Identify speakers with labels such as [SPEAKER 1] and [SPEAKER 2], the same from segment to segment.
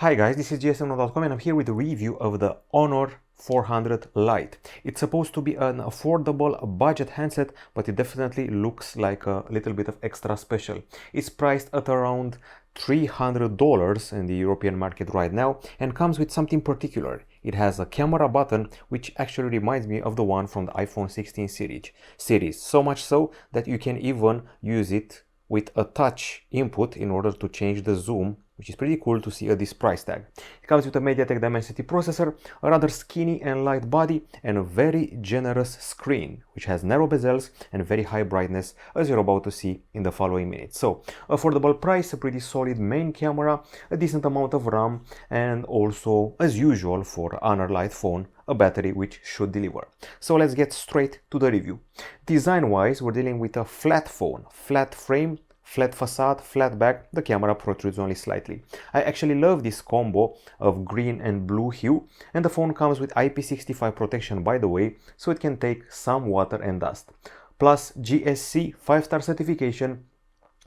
[SPEAKER 1] Hi guys, this is GSMDome and I'm here with a review of the Honor 400 Lite. It's supposed to be an affordable budget handset, but it definitely looks like a little bit of extra special. It's priced at around $300 in the European market right now and comes with something particular. It has a camera button which actually reminds me of the one from the iPhone 16 series. So much so that you can even use it with a touch input in order to change the zoom, which is pretty cool to see at this price tag. It comes with a MediaTek Dimensity processor, a rather skinny and light body, and a very generous screen, which has narrow bezels and very high brightness, as you're about to see in the following minutes. So, affordable price, a pretty solid main camera, a decent amount of RAM, and also, as usual for Honor Lite phone, a battery which should deliver. So let's get straight to the review. Design-wise, we're dealing with a flat phone, flat frame, flat facade, flat back, the camera protrudes only slightly. I actually love this combo of green and blue hue, and the phone comes with IP65 protection, by the way, so it can take some water and dust. Plus GSC 5-star certification,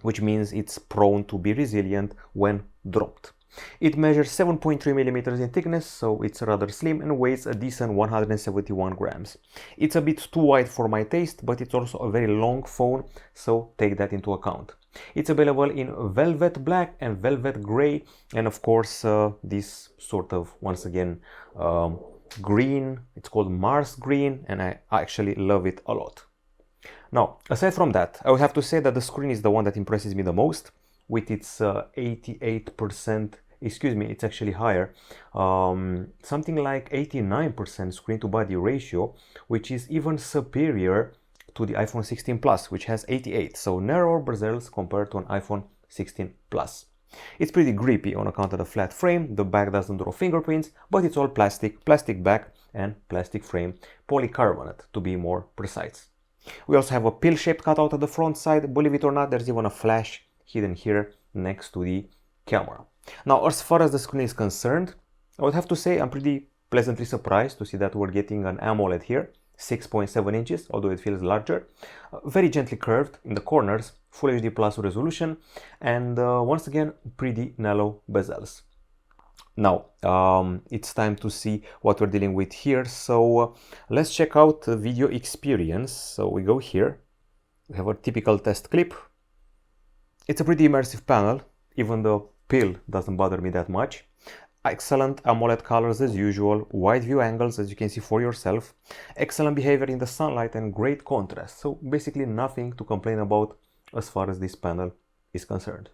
[SPEAKER 1] which means it's prone to be resilient when dropped. It measures 7.3 mm in thickness, so it's rather slim and weighs a decent 171 grams. It's a bit too wide for my taste, but it's also a very long phone, so take that into account. It's available in velvet black and velvet gray, and of course this sort of, once again, green. It's called Mars green, and I actually love it a lot. Now, aside from that, I would have to say that the screen is the one that impresses me the most, with its 88%, excuse me, it's actually higher, something like 89% screen to body ratio, which is even superior to the iPhone 16 Plus, which has 88, so narrower bezels compared to an iPhone 16 Plus. It's pretty grippy on account of the flat frame, the back doesn't draw fingerprints, but it's all plastic back and plastic frame, polycarbonate to be more precise. We also have a pill-shaped cutout at the front side. Believe it or not, there's even a flash hidden here next to the camera. Now, as far as the screen is concerned, I would have to say I'm pretty pleasantly surprised to see that we're getting an AMOLED here, 6.7 inches, although it feels larger, very gently curved in the corners, Full HD Plus resolution, and once again, pretty narrow bezels. Now, it's time to see what we're dealing with here, so let's check out the video experience. So we go here, we have a typical test clip. It's a pretty immersive panel, even the pill doesn't bother me that much. Excellent AMOLED colors as usual, wide view angles as you can see for yourself, excellent behavior in the sunlight and great contrast, so basically nothing to complain about as far as this panel is concerned.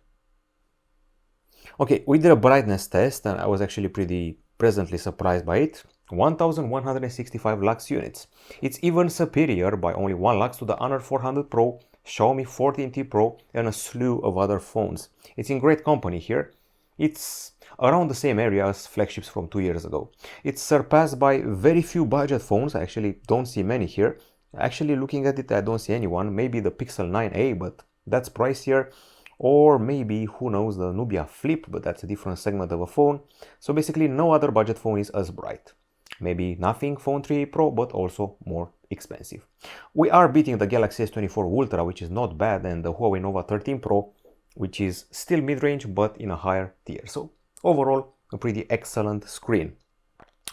[SPEAKER 1] Okay, we did a brightness test and I was actually pretty pleasantly surprised by it. 1165 lux units. It's even superior by only 1 lux to the Honor 400 Pro, Xiaomi 14T Pro and a slew of other phones. It's in great company here. It's around the same area as flagships from 2 years ago. It's surpassed by very few budget phones. I actually don't see many here. Actually, looking at it, I don't see anyone. Maybe the Pixel 9a, but that's pricier. Or maybe, who knows, the Nubia Flip, but that's a different segment of a phone. So basically no other budget phone is as bright. Maybe nothing Phone 3 Pro, but also more expensive. We are beating the Galaxy S24 Ultra, which is not bad, and the Huawei Nova 13 Pro, which is still mid-range, but in a higher tier. So overall, a pretty excellent screen.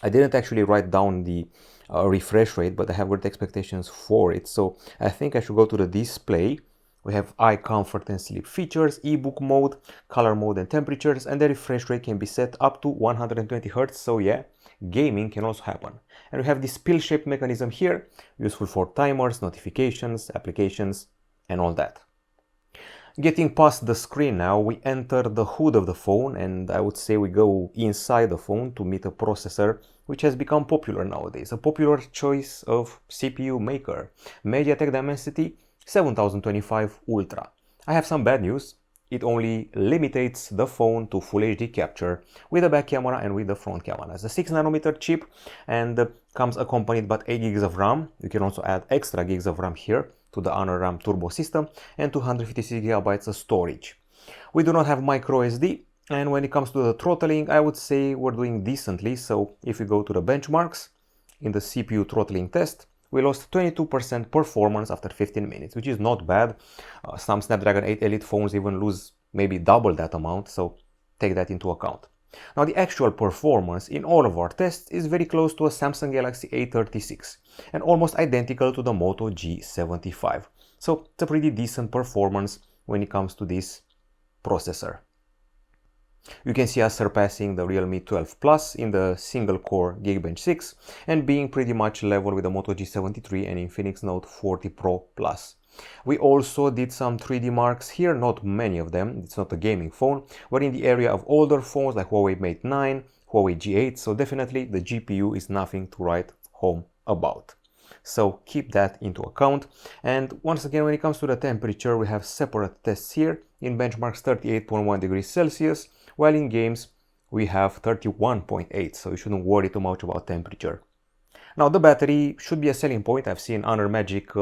[SPEAKER 1] I didn't actually write down the refresh rate, but I have great expectations for it. So I think I should go to the display. We have eye comfort and sleep features, ebook mode, color mode and temperatures, and the refresh rate can be set up to 120 Hz, so yeah, gaming can also happen. And we have this pill-shaped mechanism here, useful for timers, notifications, applications, and all that. Getting past the screen now, we enter the hood of the phone, and I would say we go inside the phone to meet a processor which has become popular nowadays, a popular choice of CPU maker, MediaTek Dimensity 7025 Ultra. I have some bad news. It only limits the phone to Full HD capture with the back camera and with the front camera. It's a 6nm chip and comes accompanied by 8 GB of RAM. You can also add extra gigs of RAM here to the Honor RAM Turbo system and 256 GB of storage. We do not have micro SD, and when it comes to the throttling, I would say we're doing decently. So if we go to the benchmarks in the CPU throttling test, we lost 22% performance after 15 minutes, which is not bad. Some Snapdragon 8 Elite phones even lose maybe double that amount, so take that into account. Now the actual performance in all of our tests is very close to a Samsung Galaxy A36 and almost identical to the Moto G75. So it's a pretty decent performance when it comes to this processor. You can see us surpassing the Realme 12 Plus in the single-core Geekbench 6 and being pretty much level with the Moto G73 and Infinix Note 40 Pro Plus. We also did some 3D marks here, not many of them, it's not a gaming phone, but in the area of older phones like Huawei Mate 9, Huawei G8, so definitely the GPU is nothing to write home about. So keep that into account. And once again, when it comes to the temperature, we have separate tests here. In benchmarks 38.1 degrees Celsius, while in games we have 31.8, so you shouldn't worry too much about temperature. Now the battery should be a selling point. I've seen Honor Magic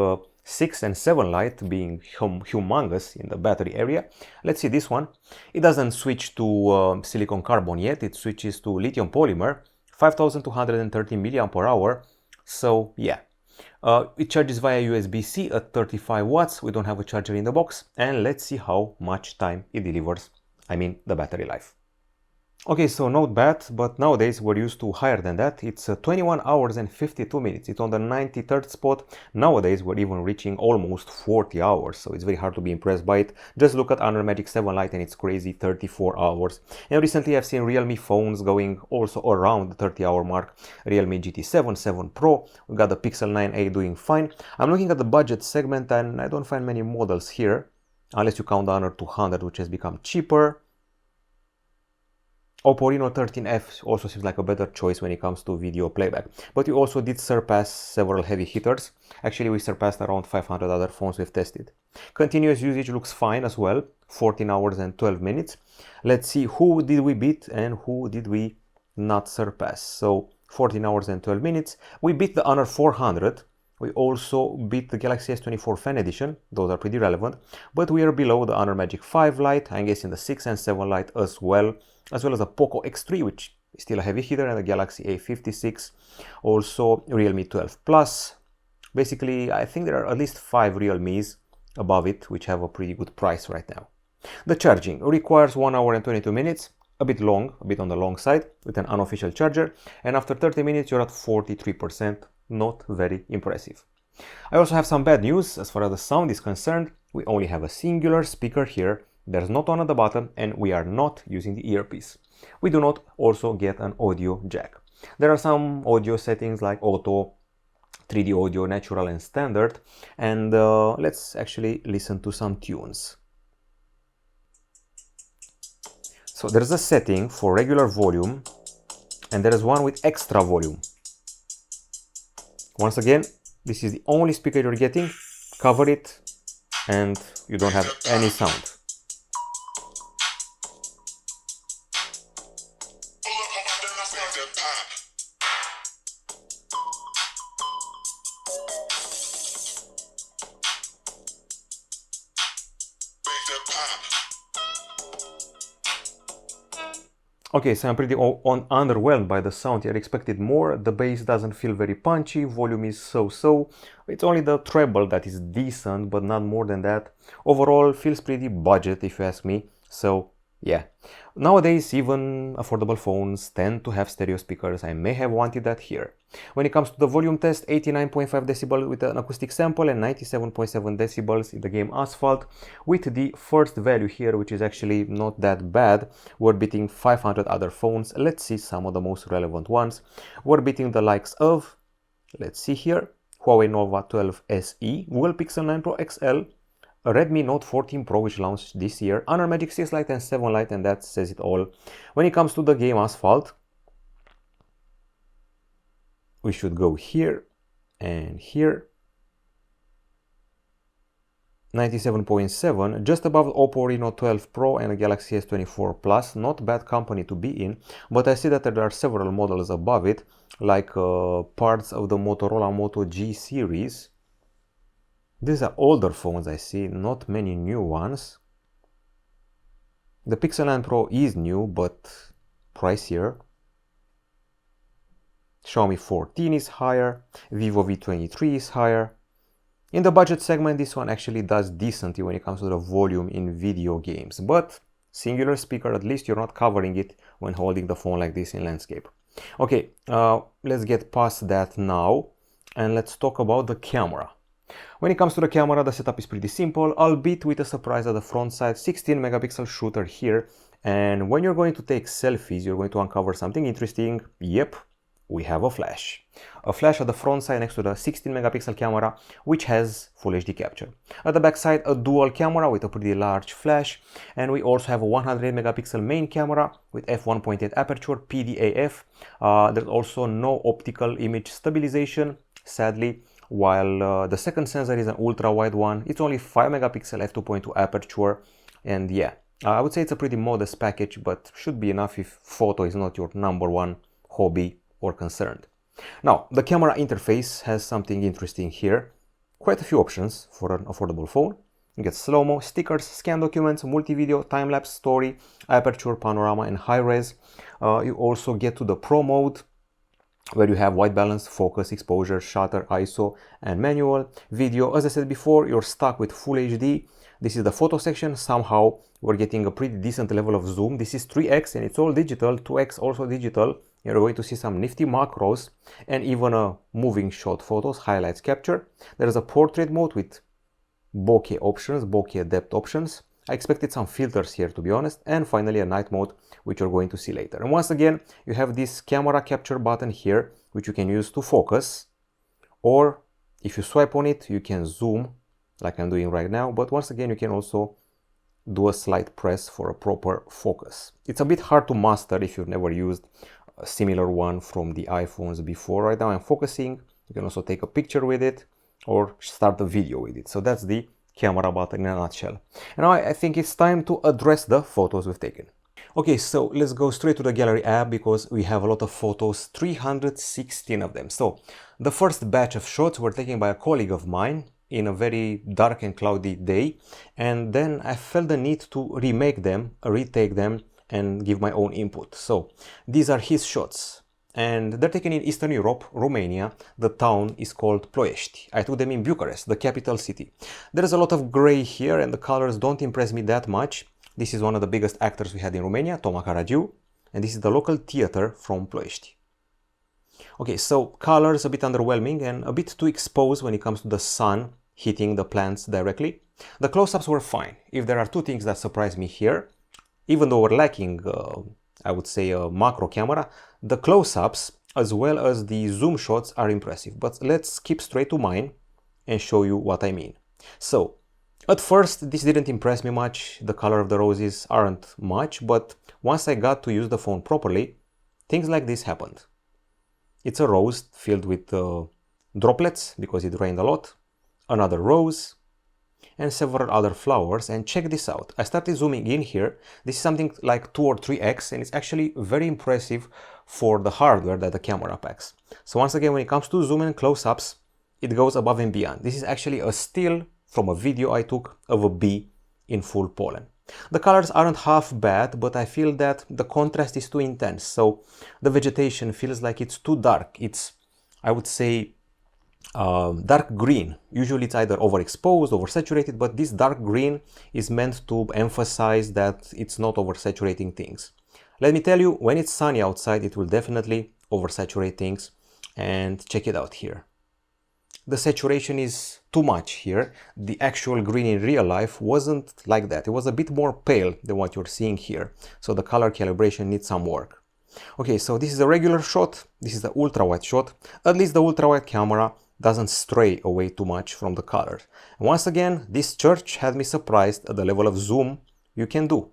[SPEAKER 1] 6 and 7 Lite being humongous in the battery area. Let's see this one. It doesn't switch to silicon carbon yet, it switches to lithium polymer, 5230 mAh. So yeah, it charges via USB-C at 35 watts. We don't have a charger in the box, and let's see how much time it delivers. I mean the battery life. Okay, so not bad, but nowadays we're used to higher than that. It's 21 hours and 52 minutes. It's on the 93rd spot. Nowadays we're even reaching almost 40 hours, so it's very hard to be impressed by it. Just look at Honor Magic 7 Lite and it's crazy 34 hours. And recently I've seen Realme phones going also around the 30-hour mark. Realme GT7, 7 Pro, we got the Pixel 9a doing fine. I'm looking at the budget segment and I don't find many models here, unless you count the Honor 200, which has become cheaper. Oppo Reno 13F also seems like a better choice when it comes to video playback. But we also did surpass several heavy hitters. Actually, we surpassed around 500 other phones we've tested. Continuous usage looks fine as well, 14 hours and 12 minutes. Let's see who did we beat and who did we not surpass. So 14 hours and 12 minutes. We beat the Honor 400. We also beat the Galaxy S24 Fan Edition. Those are pretty relevant. But we are below the Honor Magic 5 Lite, I'm guessing the 6 and 7 Lite as well as the Poco X3, which is still a heavy hitter, and the Galaxy A56. Also Realme 12 Plus. Basically, I think there are at least 5 Realmes above it, which have a pretty good price right now. The charging requires 1 hour and 22 minutes. A bit long, a bit on the long side, with an unofficial charger. And after 30 minutes, you're at 43%. Not very impressive. I also have some bad news as far as the sound is concerned. We only have a singular speaker here, there's not one at the bottom, and we are not using the earpiece. We do not also get an audio jack. There are some audio settings like auto, 3D audio, natural and standard, and let's actually listen to some tunes. So there's a setting for regular volume and there is one with extra volume. Once again, this is the only speaker you're getting. Cover it and you don't have any sound. Okay, so I'm pretty underwhelmed by the sound here. I expected more. The bass doesn't feel very punchy, volume is so-so. It's only the treble that is decent, but not more than that. Overall, feels pretty budget if you ask me. So yeah, nowadays even affordable phones tend to have stereo speakers. I may have wanted that here. When it comes to the volume test, 89.5 decibels with an acoustic sample and 97.7 decibels in the game Asphalt. With the first value here, which is actually not that bad, we're beating 500 other phones. Let's see some of the most relevant ones. We're beating the likes of, let's see here, Huawei Nova 12 SE, Google Pixel 9 Pro XL, Redmi Note 14 Pro, which launched this year, Honor Magic 6 Lite and 7 Lite, and that says it all. When it comes to the game Asphalt, we should go here and here. 97.7, just above Oppo Reno 12 Pro and a Galaxy S24 Plus. Not bad company to be in, but I see that there are several models above it, like parts of the Motorola Moto G series. These are older phones, I see, not many new ones. The Pixel 9 Pro is new, but pricier. Xiaomi 14 is higher, Vivo V23 is higher. In the budget segment, this one actually does decently when it comes to the volume in video games, but singular speaker, at least you're not covering it when holding the phone like this in landscape. Okay, let's get past that now and let's talk about the camera. When it comes to the camera, the setup is pretty simple, albeit with a surprise at the front side. 16 megapixel shooter here, and when you're going to take selfies, you're going to uncover something interesting. Yep, we have a flash. A flash at the front side next to the 16 megapixel camera, which has Full HD capture. At the back side, a dual camera with a pretty large flash, and we also have a 108 megapixel main camera with f1.8 aperture, PDAF. There's also no optical image stabilization, sadly, while the second sensor is an ultra wide one. It's only 5 megapixel f2.2 aperture, and yeah, I would say it's a pretty modest package, but should be enough if photo is not your number one hobby or concerned. Now, the camera interface has something interesting here. Quite a few options for an affordable phone. You get slow-mo, stickers, scan documents, multi-video, time-lapse, story, aperture, panorama, and high-res. You also get to the Pro mode, where you have white balance, focus, exposure, shutter, ISO, and manual. Video, as I said before, you're stuck with Full HD. This is the photo section. Somehow we're getting a pretty decent level of zoom. This is 3x and it's all digital, 2x also digital. You're going to see some nifty macros and even a moving shot photos, highlights capture. There's a portrait mode with bokeh options, bokeh depth options. I expected some filters here, to be honest. And finally a night mode, which you're going to see later. And once again, you have this camera capture button here, which you can use to focus. Or if you swipe on it, you can zoom like I'm doing right now. But once again, you can also do a slight press for a proper focus. It's a bit hard to master if you've never used a similar one from the iPhones before. Right now I'm focusing. You can also take a picture with it or start a video with it. So that's the camera button in a nutshell. And now I think it's time to address the photos we've taken. Okay, so let's go straight to the gallery app because we have a lot of photos, 316 of them. So the first batch of shots were taken by a colleague of mine in a very dark and cloudy day, and then I felt the need to remake them, retake them, and give my own input. So these are his shots, and they're taken in Eastern Europe, Romania. The town is called Ploiești. I took them in Bucharest, the capital city. There's a lot of gray here and the colors don't impress me that much. This is one of the biggest actors we had in Romania, Toma Caragiu, and this is the local theater from Ploiești. Okay, so colors a bit underwhelming and a bit too exposed when it comes to the sun hitting the plants directly. The close-ups were fine. If there are two things that surprised me here, even though we're lacking, I would say, a macro camera, the close-ups as well as the zoom shots are impressive. But let's skip straight to mine and show you what I mean. So, at first, this didn't impress me much. The color of the roses aren't much, but once I got to use the phone properly, things like this happened. It's a rose filled with droplets because it rained a lot, another rose, and several other flowers. And check this out. I started zooming in here. This is something like 2 or 3x, and it's actually very impressive for the hardware that the camera packs. So once again, when it comes to zoom and close-ups, it goes above and beyond. This is actually a still from a video I took of a bee in full pollen. The colors aren't half bad, but I feel that the contrast is too intense. So the vegetation feels like it's too dark. It's, I would say, dark green. Usually it's either overexposed, oversaturated, but this dark green is meant to emphasize that it's not oversaturating things. Let me tell you, when it's sunny outside, it will definitely oversaturate things. And check it out here. The saturation is too much here. The actual green in real life wasn't like that. It was a bit more pale than what you're seeing here. So the color calibration needs some work. Okay, so this is a regular shot. This is the ultra wide shot. At least the ultra wide camera doesn't stray away too much from the colors. And once again, this church had me surprised at the level of zoom you can do.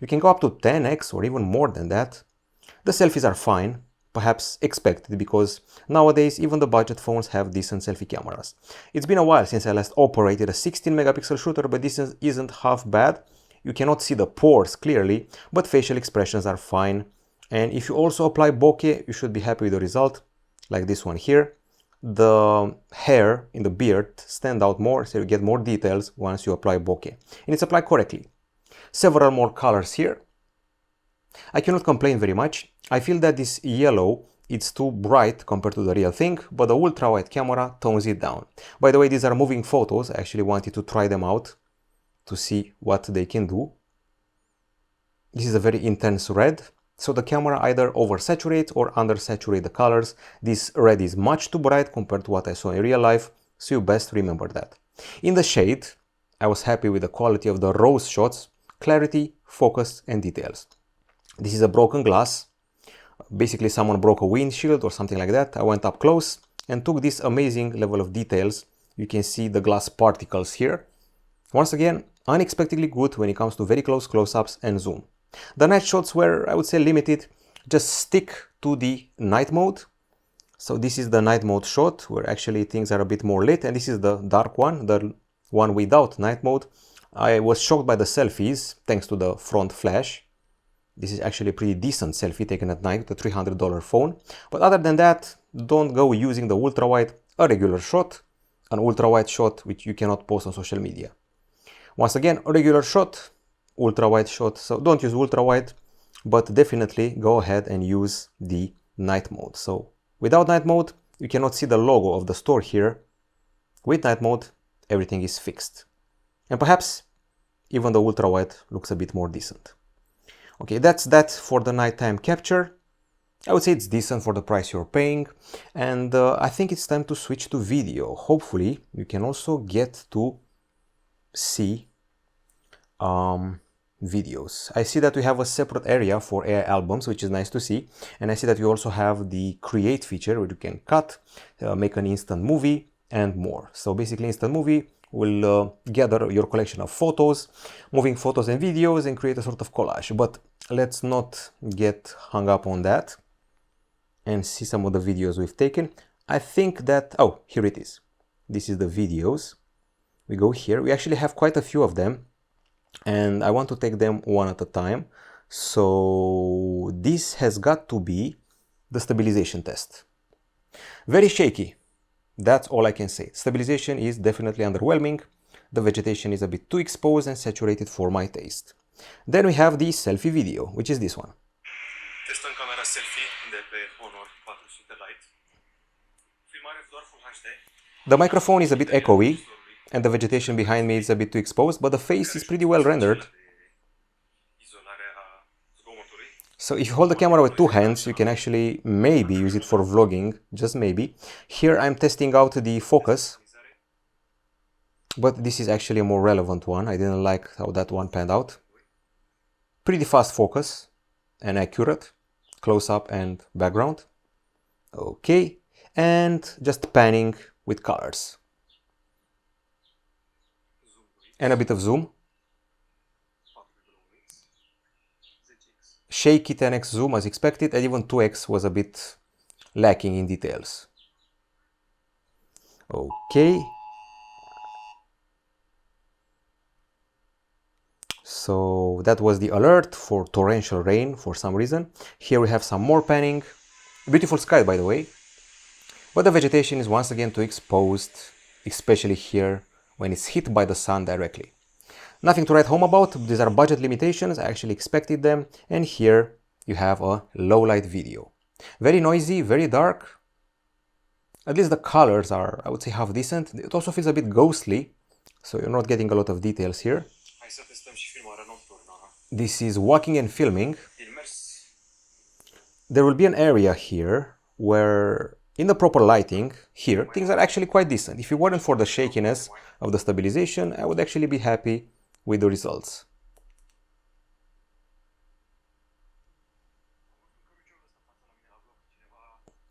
[SPEAKER 1] You can go up to 10x or even more than that. The selfies are fine. Perhaps expected, because nowadays even the budget phones have decent selfie cameras. It's been a while since I last operated a 16 megapixel shooter, but this isn't half bad. You cannot see the pores clearly, but facial expressions are fine. And if you also apply bokeh, you should be happy with the result, like this one here. The hair in the beard stand out more, so you get more details once you apply bokeh. And it's applied correctly. Several more colors here. I cannot complain very much. I feel that this yellow, it's too bright compared to the real thing, but the ultra-wide camera tones it down. By the way, these are moving photos. I actually wanted to try them out to see what they can do. This is a very intense red, So the camera either oversaturates or undersaturates the colors. This red is much too bright compared to what I saw in real life, so you best remember that. In the shade, I was happy with the quality of the rose shots, clarity, focus and details. This is a broken glass. Basically someone broke a windshield or something like that. I went up close and took this amazing level of details. You can see the glass particles here. Once again, unexpectedly good when it comes to very close close-ups and zoom. The night shots were, I would say, limited. Just stick to the night mode. So this is the night mode shot where actually things are a bit more lit, and this is the dark one, the one without night mode. I was shocked by the selfies thanks to the front flash. This is actually a pretty decent selfie taken at night with a $300 phone. But other than that, don't go using the ultra wide, a regular shot, an ultra wide shot which you cannot post on social media. Once again, a regular shot, ultra wide shot, so don't use ultra wide, but definitely go ahead and use the night mode. So without night mode, you cannot see the logo of the store here. With night mode, everything is fixed. And perhaps even the ultra wide looks a bit more decent. Okay, that's that for the nighttime capture. I would say it's decent for the price you're paying, and I think it's time to switch to video. Hopefully you can also get to see videos. I see that we have a separate area for AI albums, which is nice to see, and I see that we also have the create feature where you can cut, make an instant movie and more. So basically instant movie will gather your collection of photos, moving photos and videos, and create a sort of collage. But let's not get hung up on that and see some of the videos we've taken. I think that, oh, here it is. This is the videos. We go here. We actually have quite a few of them, and I want to take them one at a time. So this has got to be the stabilization test. Very shaky. That's all I can say. Stabilization is definitely underwhelming. The vegetation is a bit too exposed and saturated for my taste. Then we have the selfie video, which is this one.
[SPEAKER 2] Testăm camera selfie de pe Honor 400 Lite. Filmare doar Full HD.
[SPEAKER 1] The microphone is a bit echoey and the vegetation behind me is a bit too exposed, but the face is pretty well rendered. So if you hold the camera with two hands, you can actually maybe use it for vlogging, just maybe. Here I'm testing out the focus, but this is actually a more relevant one. I didn't like how that one panned out. Pretty fast focus and accurate, close up and background. Okay, and just panning with colors. And a bit of zoom. Shaky 10x zoom as expected, and even 2x was a bit lacking in details. Okay. So that was the alert for torrential rain for some reason. Here we have some more panning. Beautiful sky, by the way. But the vegetation is once again too exposed, especially here when it's hit by the sun directly. Nothing to write home about. These are budget limitations. I actually expected them. And here you have a low light video. Very noisy, very dark. At least the colors are, I would say, half decent. It also feels a bit ghostly, so you're not getting a lot of details here. This is walking and filming. There will be an area here where, in the proper lighting, here, things are actually quite decent. If it weren't for the shakiness of the stabilization, I would actually be happy with the results.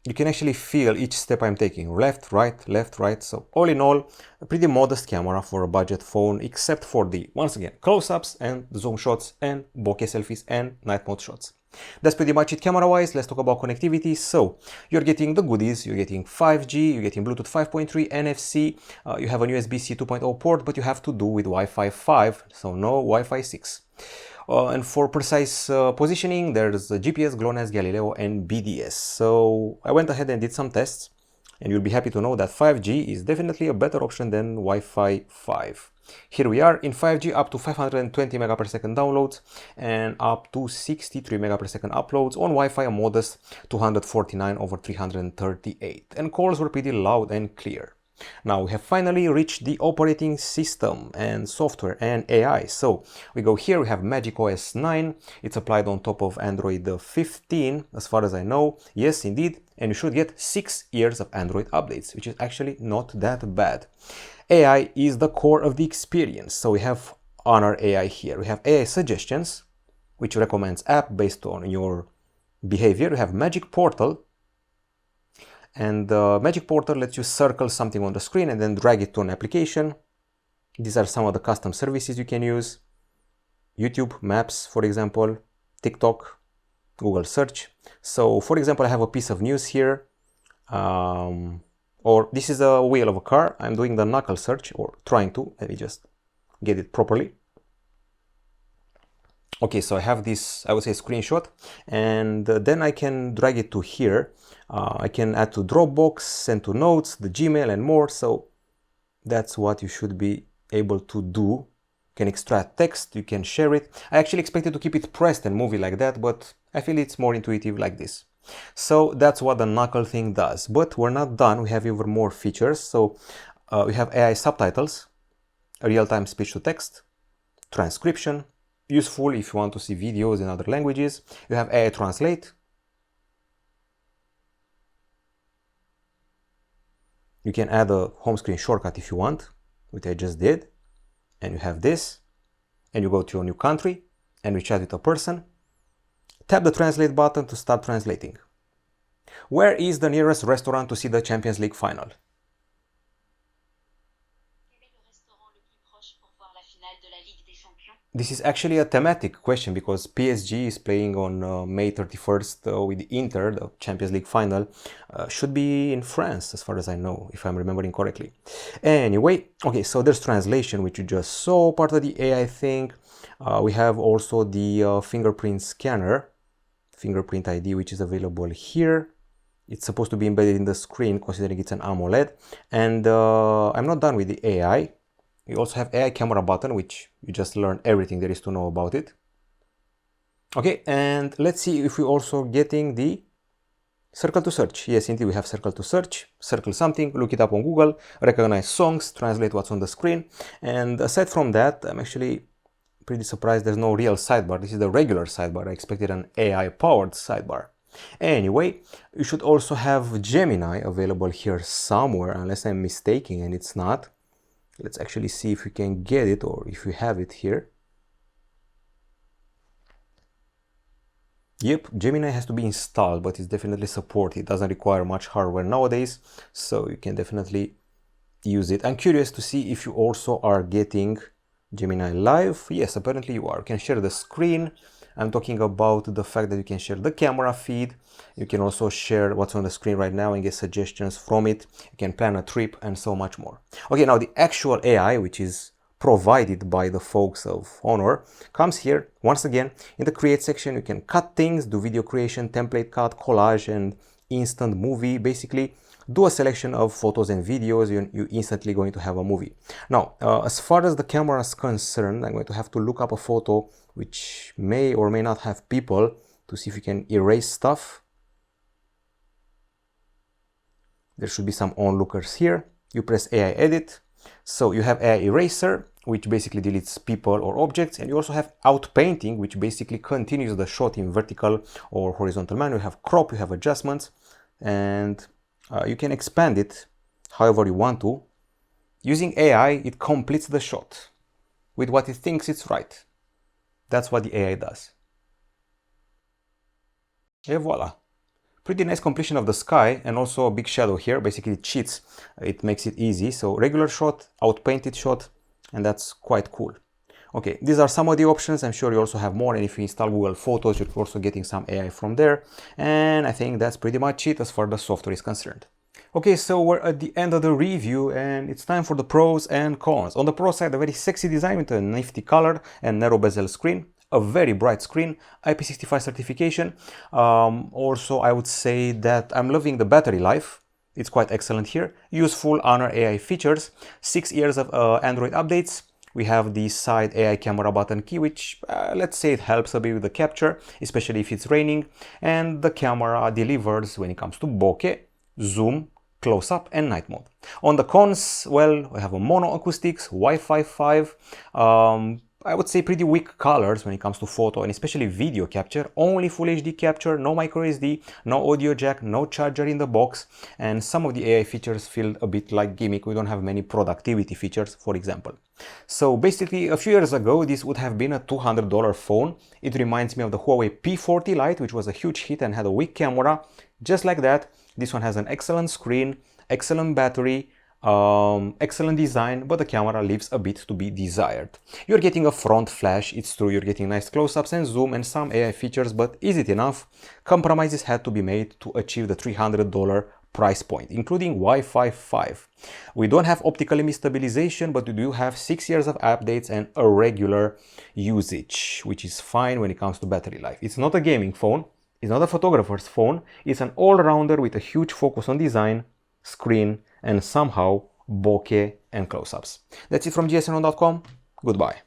[SPEAKER 1] You can actually feel each step I'm taking, left, right. So all in all, a pretty modest camera for a budget phone, except for the, once again, close-ups and zoom shots and bokeh selfies and night mode shots. That's pretty much it camera-wise. Let's talk about connectivity. So you're getting the goodies. You're getting 5G, you're getting Bluetooth 5.3, NFC, you have an USB-C 2.0 port, but you have to do with Wi-Fi 5, so no Wi-Fi 6. And for precise positioning, there's GPS, GLONASS, Galileo, and BDS. So I went ahead and did some tests, and you'll be happy to know that 5G is definitely a better option than Wi-Fi 5. Here we are in 5G, up to 520 megapers downloads and up to 63 megapers uploads. On Wi-Fi, a modest 249 over 338. And calls were pretty loud and clear. Now we have finally reached the operating system and software and AI. So we go here, we have MagicOS 9. It's applied on top of Android 15, as far as I know. Yes, indeed. And you should get 6 years of Android updates, which is actually not that bad. AI is the core of the experience. So we have Honor AI here. We have AI suggestions, which recommends app based on your behavior. We have Magic Portal. And the Magic Portal lets you circle something on the screen and then drag it to an application. These are some of the custom services you can use. YouTube, Maps, for example, TikTok, Google Search. So, for example, I have a piece of news here. Or this is a wheel of a car. I'm doing the knuckle search, or trying to. Let me just get it properly. Okay, so I have this, I would say, screenshot, and then I can drag it to here. I can add to Dropbox, send to Notes, the Gmail, and more. So that's what you should be able to do. You can extract text, you can share it. I actually expected to keep it pressed and move it like that, but I feel it's more intuitive like this. So that's what the knuckle thing does. But we're not done. We have even more features. So we have AI subtitles, real-time speech-to-text, transcription, useful if you want to see videos in other languages. You have AI Translate. You can add a home screen shortcut if you want, which I just did. And you have this. And you go to your new country and you chat with a person. Tap the translate button to start translating. Where is the nearest restaurant to see the Champions League final? This is actually a thematic question because PSG is playing on May 31st with Inter, the Champions League final. Should be in France, as far as I know, if I'm remembering correctly. Anyway, okay, so there's translation, which you just saw, part of the AI thing. We have also the fingerprint scanner, fingerprint ID, which is available here. It's supposed to be embedded in the screen, considering it's an AMOLED. And I'm not done with the AI. You also have AI camera button, which you just learn everything there is to know about it. Okay, and let's see if we're also getting the circle to search. Yes, indeed, we have circle to search. Circle something, look it up on Google, recognize songs, translate what's on the screen. And aside from that, I'm actually pretty surprised there's no real sidebar. This is the regular sidebar. I expected an AI-powered sidebar. Anyway, you should also have Gemini available here somewhere, unless I'm mistaken, and it's not. Let's actually see if we can get it or if we have it here. Yep, Gemini has to be installed, but it's definitely supported. It doesn't require much hardware nowadays, so you can definitely use it. I'm curious to see if you also are getting Gemini Live. Yes, apparently you are. You can share the screen. I'm talking about the fact that you can share the camera feed. You can also share what's on the screen right now and get suggestions from it. You can plan a trip and so much more. Okay, now the actual AI, which is provided by the folks of Honor, comes here. Once again, in the create section, you can cut things, do video creation, template cut, collage, and instant movie. Basically, do a selection of photos and videos, you're instantly going to have a movie. Now, as far as the camera is concerned, I'm going to have to look up a photo which may or may not have people to see if you can erase stuff. There should be some onlookers here. You press AI Edit. So you have AI Eraser, which basically deletes people or objects, and you also have Outpainting, which basically continues the shot in vertical or horizontal manner. You have Crop, you have Adjustments, and you can expand it however you want to. Using AI, it completes the shot with what it thinks it's right. That's what the AI does. And voila. Pretty nice completion of the sky, and also a big shadow here. Basically it cheats, it makes it easy. So regular shot, outpainted shot, and that's quite cool. Okay, these are some of the options. I'm sure you also have more, and if you install Google Photos, you're also getting some AI from there. And I think that's pretty much it as far as the software is concerned. Okay, so we're at the end of the review, and it's time for the pros and cons. On the pro side, a very sexy design with a nifty color and narrow bezel screen, a very bright screen, IP65 certification. Also, I would say that I'm loving the battery life. It's quite excellent here. Useful Honor AI features, 6 years of Android updates. We have the side AI camera button key, which let's say it helps a bit with the capture, especially if it's raining. And the camera delivers when it comes to bokeh, zoom, close-up and night mode. On the cons, well, we have a mono acoustics, Wi-Fi 5, I would say pretty weak colors when it comes to photo and especially video capture, only Full HD capture, no micro SD, no audio jack, no charger in the box, and some of the AI features feel a bit like gimmick. We don't have many productivity features, for example. So basically, a few years ago, this would have been a $200 phone. It reminds me of the Huawei P40 Lite, which was a huge hit and had a weak camera. Just like that, this one has an excellent screen, excellent battery, excellent design, but the camera leaves a bit to be desired. You're getting a front flash, it's true, you're getting nice close-ups and zoom and some AI features, but is it enough? Compromises had to be made to achieve the $300 price point, including Wi-Fi 5. We don't have optical image stabilization, but we do have 6 years of updates and a regular usage, which is fine when it comes to battery life. It's not a gaming phone, it's not a photographer's phone, it's an all-rounder with a huge focus on design, screen, and somehow bokeh and close-ups. That's it from GSMDome.com. Goodbye.